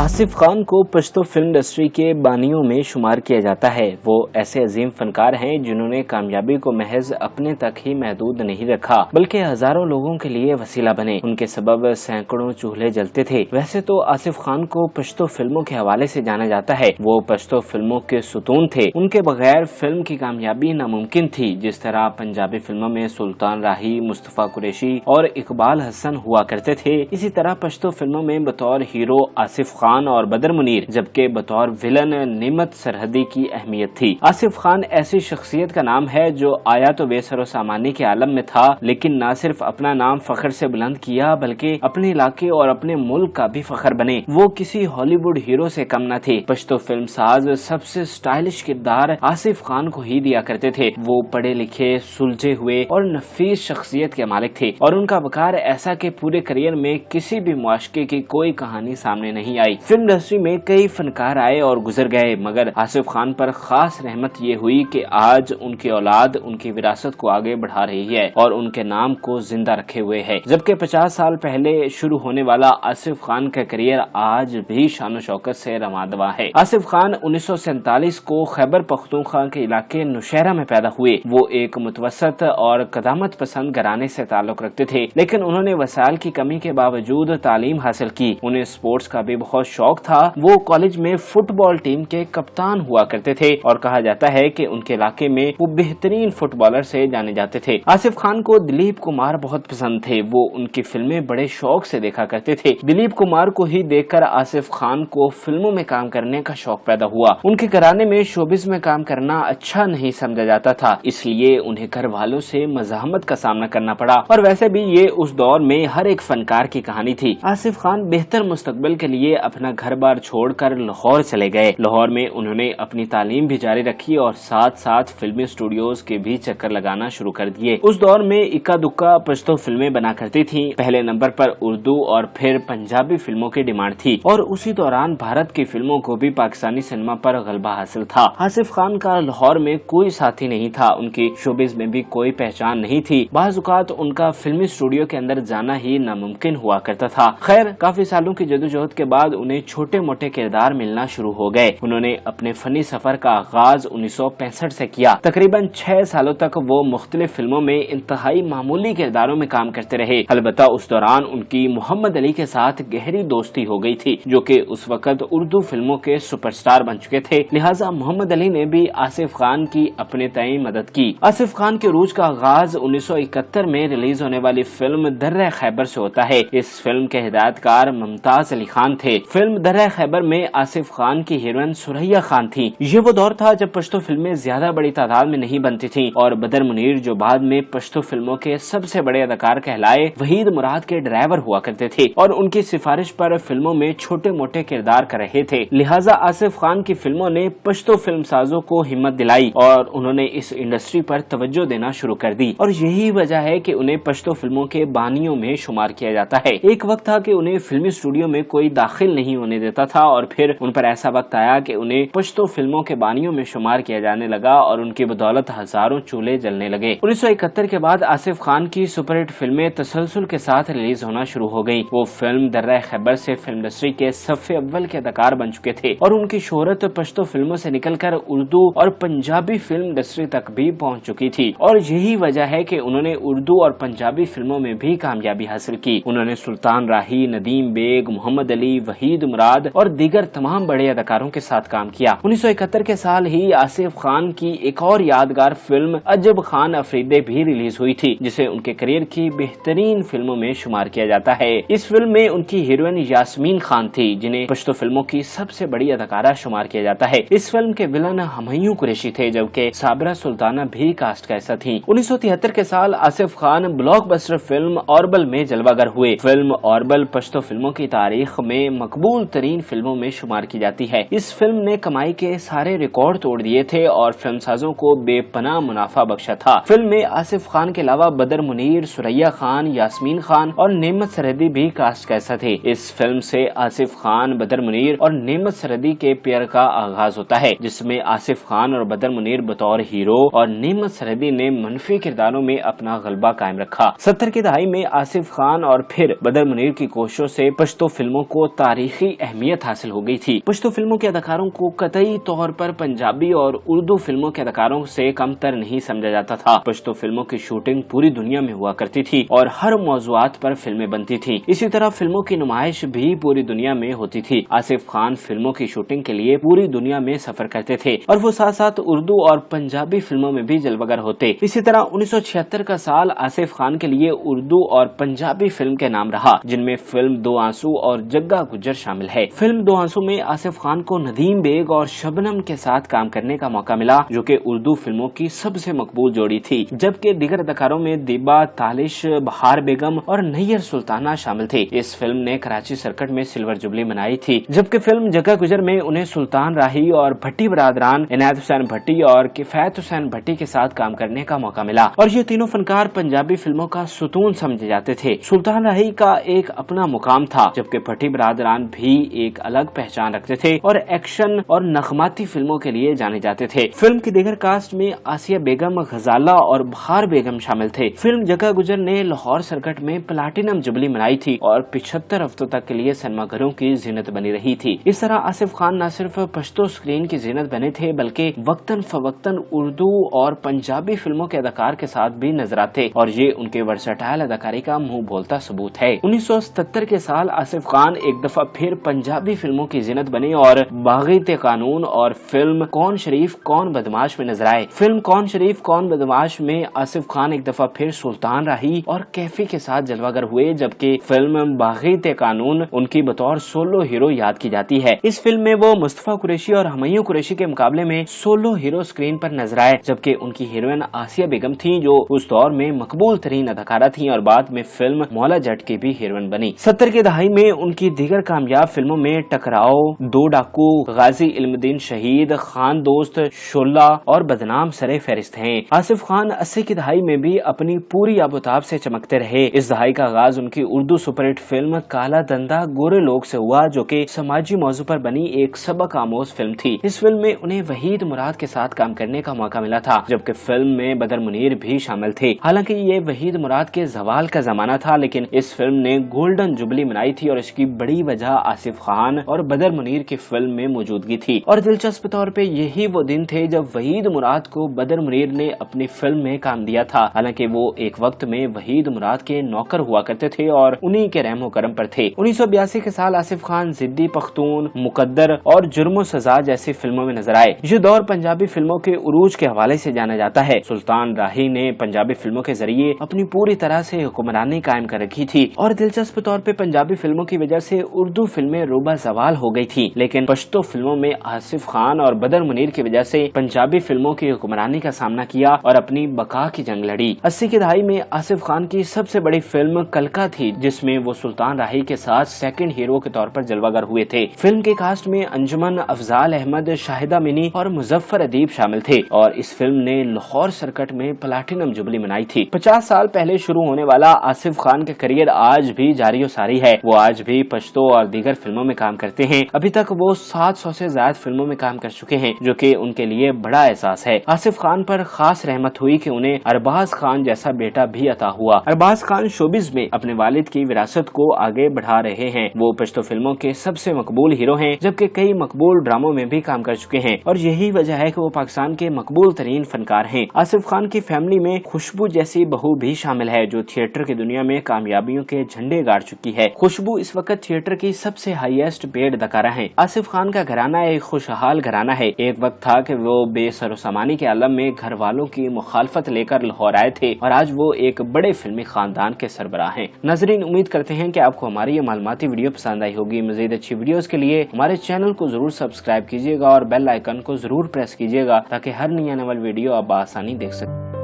आसिफ खान को Pashto film industry के बानियों में शुमार किया जाता है। वो ऐसे अजीम फनकार हैं जिन्होंने कामयाबी को महज अपने तक ही महदूद नहीं रखा, बल्कि हजारों लोगों के लिए वसीला बने। उनके सबब सैकड़ों चूल्हे जलते थे। वैसे तो आसिफ खान को पश्तो फिल्मों के हवाले से जाना जाता है। वो पश्तो फिल्मों के सुतून थे। उनके बगैर फिल्म की कामयाबी नामुमकिन थी। जिस तरह पंजाबी फिल्मों में सुल्तान राही, मुस्तफा कुरैशी और इकबाल हसन हुआ करते थे, इसी तरह पश्तो फिल्मों में बतौर हीरो आसिफ खान और बदर मुनीर, जबकि बतौर विलन निमत सरहदी की अहमियत थी। आसिफ खान ऐसी शख्सियत का नाम है जो आया तो बेसरो सामानी के आलम में था, लेकिन न सिर्फ अपना नाम फख्र से बुलंद किया बल्कि अपने इलाके और अपने मुल्क का भी फख्र बने। वो किसी हॉलीवुड हीरो से कम न थे। पश्तो फिल्म साज सबसे स्टाइलिश किरदार आसिफ खान को ही दिया करते थे। वो पढ़े लिखे, सुलझे हुए और नफीस शख्सियत के मालिक थे और उनका वकार ऐसा कि पूरे करियर में किसी भी मुआशके की कोई कहानी सामने नहीं आई। फिल्म इंडस्ट्री में कई फनकार आए और गुजर गए, मगर आसिफ खान पर खास रहमत ये हुई कि आज उनकी औलाद उनकी विरासत को आगे बढ़ा रही है और उनके नाम को जिंदा रखे हुए है। जबकि 50 साल पहले शुरू होने वाला आसिफ खान का करियर आज भी शान शौकत से रमादवा है। आसिफ खान 1947 को खैबर पख्तूनख्वा के इलाके नौशहरा में पैदा हुए। वो एक मुतवसत और कदामत पसंद घराने से ताल्लुक रखते थे, लेकिन उन्होंने वसाइल की कमी के बावजूद तालीम हासिल की। उन्हें स्पोर्ट्स का भी बहुत शौक था। वो कॉलेज में फुटबॉल टीम के कप्तान हुआ करते थे और कहा जाता है कि उनके इलाके में वो बेहतरीन फुटबॉलर से जाने जाते थे। आसिफ खान को दिलीप कुमार बहुत पसंद थे। वो उनकी फिल्में बड़े शौक से देखा करते थे। दिलीप कुमार को ही देखकर आसिफ खान को फिल्मों में काम करने का शौक पैदा हुआ। उनके घराने में शोबिज में काम करना अच्छा नहीं समझा जाता था, इसलिए उन्हें घर वालों से मज़ाहमत का सामना करना पड़ा। और वैसे भी ये उस दौर में हर एक फनकार की कहानी थी। आसिफ खान बेहतर मुस्तकबिल के लिए अपना घर बार छोड़कर लाहौर चले गए। लाहौर में उन्होंने अपनी तालीम भी जारी रखी और साथ साथ फिल्मी स्टूडियोज के भी चक्कर लगाना शुरू कर दिए। उस दौर में इक्का दुक्का पश्तो फिल्में बना करती थी। पहले नंबर पर उर्दू और फिर पंजाबी फिल्मों की डिमांड थी और उसी दौरान भारत की फिल्मों को भी पाकिस्तानी सिनेमा पर गलबा हासिल था। आसिफ खान का लाहौर में कोई साथी नहीं था। उनकी शोबिज में भी कोई पहचान नहीं थी। बाज़-औक़ात उनका फिल्मी स्टूडियो के अंदर जाना ही नामुमकिन हुआ करता था। खैर, काफी सालों की जदोजहद के बाद उन्हें छोटे मोटे किरदार मिलना शुरू हो गए। उन्होंने अपने फनी सफर का आगाज 1965 से किया। तकरीबन 6 सालों तक वो मुख्तलिफ फिल्मों में इंतहाई मामूली किरदारों में काम करते रहे। अलबत्ता उस दौरान उनकी मोहम्मद अली के साथ गहरी दोस्ती हो गई थी, जो कि उस वक्त उर्दू फिल्मों के सुपरस्टार बन चुके थे। लिहाजा मोहम्मद अली ने भी आसिफ खान की अपने तय मदद की। आसिफ खान के रूज का आगाज 1971 में रिलीज होने वाली फिल्म दर्रे खैबर से होता है। इस फिल्म के हिदायतकार मुमताज अली खान थे। फिल्म दर्रे खैबर में आसिफ खान की हीरोइन सुरैया खान थी। ये वो दौर था जब पश्तो फिल्में ज्यादा बड़ी तादाद में नहीं बनती थीं और बदर मुनीर, जो बाद में पश्तो फिल्मों के सबसे बड़े अदाकार कहलाए, वहीद मुराद के ड्राइवर हुआ करते थे और उनकी सिफारिश पर फिल्मों में छोटे मोटे किरदार कर रहे थे। लिहाजा आसिफ खान की फिल्मों ने पश्तो फिल्म साजों को हिम्मत दिलाई और उन्होंने इस इंडस्ट्री पर तवज्जो देना शुरू कर दी और यही वजह है कि उन्हें पश्तो फिल्मों के बानियों में शुमार किया जाता है। एक वक्त था कि उन्हें फिल्मी स्टूडियो में कोई दाखिल नहीं होने देता था और फिर उन पर ऐसा वक्त आया कि उन्हें पश्तो फिल्मों के बानियों में शुमार किया जाने लगा और उनकी बदौलत हजारों चूल्हे जलने लगे। 1971 के बाद आसिफ खान की सुपरहिट फिल्में तसलसल के साथ रिलीज होना शुरू हो गयी। वो फिल्म दर्रे खैबर से फिल्म इंडस्ट्री के सफ़े अव्वल के अदाकार बन चुके थे और उनकी शोहरत पश्तो फिल्मों से निकलकर उर्दू और पंजाबी फिल्म इंडस्ट्री तक भी पहुंच चुकी थी और यही वजह है कि उन्होंने उर्दू और पंजाबी फिल्मों में भी कामयाबी हासिल की। उन्होंने सुल्तान राही, नदीम बेग, मोहम्मद अली, वहीद मुराद और दीगर तमाम बड़े अदाकारों के साथ काम किया। 1971 के साल ही आसिफ खान की एक और यादगार फिल्म अजब खान अफरीदे भी रिलीज हुई थी, जिसे उनके करियर की बेहतरीन फिल्मों में शुमार किया जाता है। इस फिल्म में उनकी हीरोइन यास्मीन खान थी, जिन्हें पश्तो फिल्मों की सबसे बड़ी अदाकारा शुमार किया जाता है। इस फिल्म के विलन हमयूं कुरैशी थे, जबकि साबरा सुल्ताना भी कास्ट का हिस्सा थी। 1973 के साल आसिफ खान ब्लॉकबस्टर फिल्म औरबल में जलवागर हुए। फिल्म औरबल पश्तो फिल्मों की तारीख में मकबूल तरीन फिल्मों में शुमार की जाती है। इस फिल्म ने कमाई के सारे रिकॉर्ड तोड़ दिए थे और फिल्मसाजों को बेपनाह मुनाफा बख्शा था। फिल्म में आसिफ खान के अलावा बदर मुनीर, सुरैया खान, यास्मीन खान और नेमत सरहदी भी कास्ट का हिस्सा थे। इस फिल्म से आसिफ खान, बदर मुनीर और नेमत सरहदी के पेयर का आगाज होता है, जिसमें आसिफ खान और बदर मुनीर बतौर हीरो और नेमत सरहदी ने मनफी किरदारों में अपना गलबा कायम रखा। 70 की दहाई में आसिफ खान और फिर बदर मुनीर की कोशिशों से पश्तो फिल्मों को तारीख तारीखी अहमियत हासिल हो गई थी। पश्तो फिल्मों के अदाकारों को कतई तौर पर पंजाबी और उर्दू फिल्मों के अदाकारों से कमतर नहीं समझा जाता था। पश्तो फिल्मों की शूटिंग पूरी दुनिया में हुआ करती थी और हर मौजुआत पर फिल्में बनती थी। इसी तरह फिल्मों की नुमाइश भी पूरी दुनिया में होती थी। आसिफ खान फिल्मों की शूटिंग के लिए पूरी दुनिया में सफर करते थे और वो साथ साथ उर्दू और पंजाबी फिल्मों में भी जलवागर होते। इसी तरह 1976 का साल आसिफ खान के लिए उर्दू और पंजाबी फिल्म के नाम रहा, जिनमें फिल्म दो आंसू और जग्गा गुज्जर शामिल है। फिल्म दो आंसू में आसिफ खान को नदीम बेग और शबनम के साथ काम करने का मौका मिला, जो कि उर्दू फिल्मों की सबसे मकबूल जोड़ी थी, जबकि दीगर अदाकारों में दिबा तालिश, बहार बेगम और नैयर सुल्ताना शामिल थे। इस फिल्म ने कराची सर्किट में सिल्वर जुबली मनाई थी, जबकि फिल्म जग्गा गुजर में उन्हें सुल्तान राही और भट्टी बरादरान इनायत हुसैन भट्टी और किफायत हुसैन भट्टी के साथ काम करने का मौका मिला और ये तीनों फनकार पंजाबी फिल्मों का सुतून समझे जाते थे। सुल्तान राही का एक अपना मुकाम था, जबकि भट्टी बरादरान भी एक अलग पहचान रखते थे और एक्शन और नगमाती फिल्मों के लिए जाने जाते थे। फिल्म की दीगर कास्ट में आसिया बेगम, गजाला और बहार बेगम शामिल थे। फिल्म जग्गा गुजर ने लाहौर सर्किट में प्लाटिनम जुबली मनाई थी और 75 हफ्तों तक के लिए सिनेमाघरों की जीनत बनी रही थी। इस तरह आसिफ खान न सिर्फ पश्तो स्क्रीन की जीनत बने थे, बल्कि वक्तन फवक्तन उर्दू और पंजाबी फिल्मों के अदाकार के साथ भी नजर आते और ये उनके वर्सटाइल अदाकारी का मुंह बोलता सबूत है। 1977 के साल आसिफ खान एक दफा फिर पंजाबी फिल्मों की जीनत बने और बाग़ी कानून और फिल्म कौन शरीफ कौन बदमाश में नजर आए। फिल्म कौन शरीफ कौन बदमाश में आसिफ खान एक दफा फिर सुल्तान राही और कैफी के साथ जलवागर हुए, जबकि फिल्म बाग़ी कानून उनकी बतौर सोलो हीरो याद की जाती है। इस फिल्म में वो मुस्तफा कुरैशी और हुमायूं कुरैशी के मुकाबले में सोलो हीरो स्क्रीन पर नजर आए, जबकि उनकी हीरोइन आसिया बेगम थी, जो उस दौर में मकबूल तरीन अदाकारा थी और बाद में फिल्म मौला जट की भी हीरोइन बनी। 70 की दहाई में उनकी दीगर कामयाब फिल्मों में टकराओ, दो डाकू, गाजी इल्मुद्दीन शहीद, खान दोस्त, शोला और बदनाम सरे फहरिस्त हैं। आसिफ खान 80 की दहाई में भी अपनी पूरी आबोताब से चमकते रहे। इस दहाई का आगाज उनकी उर्दू सुपरहिट फिल्म काला धंधा गोरे लोग से हुआ, जो कि समाजी मौजू पर बनी एक सबक आमोज फिल्म थी। इस फिल्म में उन्हें वहीद मुराद के साथ काम करने का मौका मिला था, जबकि फिल्म में बदर मुनीर भी शामिल थे। हालांकि ये वहीद मुराद के जवाल का जमाना था, लेकिन इस फिल्म ने गोल्डन जुबली मनाई थी और इसकी बड़ी वजह आसिफ खान और बदर मुनीर की फिल्म में मौजूदगी थी। और दिलचस्प तौर पे यही वो दिन थे जब वहीद मुराद को बदर मुनीर ने अपनी फिल्म में काम दिया था। हालांकि वो एक वक्त में वहीद मुराद के नौकर हुआ करते थे और उन्हीं के रहमो करम पर थे। 1982 के साल आसिफ खान जिद्दी पख्तून, मुकद्दर और जुर्म सजा जैसी फिल्मों में नजर आए। ये दौर पंजाबी फिल्मों के उरूज के हवाले से जाना जाता है। सुल्तान राही ने पंजाबी फिल्मों के जरिए अपनी पूरी तरह से हुक्मरानी कायम कर रखी थी और दिलचस्प तौर पे पंजाबी फिल्मों की वजह से उर्दू फिल्में रोबा सवाल हो गई थी, लेकिन पश्तो फिल्मों में आसिफ खान और बदर मुनीर की वजह से पंजाबी फिल्मों की हुक्मरानी का सामना किया और अपनी बका की जंग लड़ी। 80 की दहाई में आसिफ खान की सबसे बड़ी फिल्म कलका थी, जिसमें वो सुल्तान राही के साथ सेकंड हीरो के तौर पर जलवागर हुए थे। फिल्म के कास्ट में अंजुमन, अफजाल अहमद, शाहिदा मिनी और मुजफ्फर अदीब शामिल थे और इस फिल्म ने लाहौर सर्किट में प्लाटिनम जुबली मनाई थी। 50 साल पहले शुरू होने वाला आसिफ खान का करियर आज भी जारी और सारी है। वो आज भी पश्तो और दीगर फिल्मों में काम करते हैं। अभी तक वो 700 से ज्यादा फिल्मों में काम कर चुके हैं, जो कि उनके लिए बड़ा एहसास है। आसिफ खान पर खास रहमत हुई कि उन्हें अरबाज खान जैसा बेटा भी अता हुआ। अरबाज खान शोबिज में अपने वालिद की विरासत को आगे बढ़ा रहे हैं। वो पश्तो फिल्मों के सबसे मकबूल हीरो हैं, जबकि कई मकबूल ड्रामों में भी काम कर चुके हैं और यही वजह है कि वो पाकिस्तान के मकबूल तरीन फनकार हैं। आसिफ खान की फैमिली में खुशबू जैसी बहू भी शामिल है, जो थिएटर की दुनिया में कामयाबियों के झंडे गाड़ चुकी है। खुशबू इस वक्त थिएटर की सबसे हाईएस्ट पेड अदाकारा है। आसिफ खान का घराना एक खुशहाल घराना है। एक वक्त था कि वो बेसरोसामानी के आलम में घर वालों की मुखालफत लेकर लाहौर आए थे और आज वो एक बड़े फिल्मी खानदान के सरबराह हैं। नाजरीन, उम्मीद करते हैं कि आपको हमारी ये मालूमाती वीडियो पसंद आई होगी। मजीद अच्छी वीडियोस के लिए हमारे चैनल को जरूर सब्सक्राइब कीजिएगा और बेल आइकन को जरूर प्रेस कीजिएगा, ताकि हर नई आने वाली वीडियो आप आसानी देख सकें।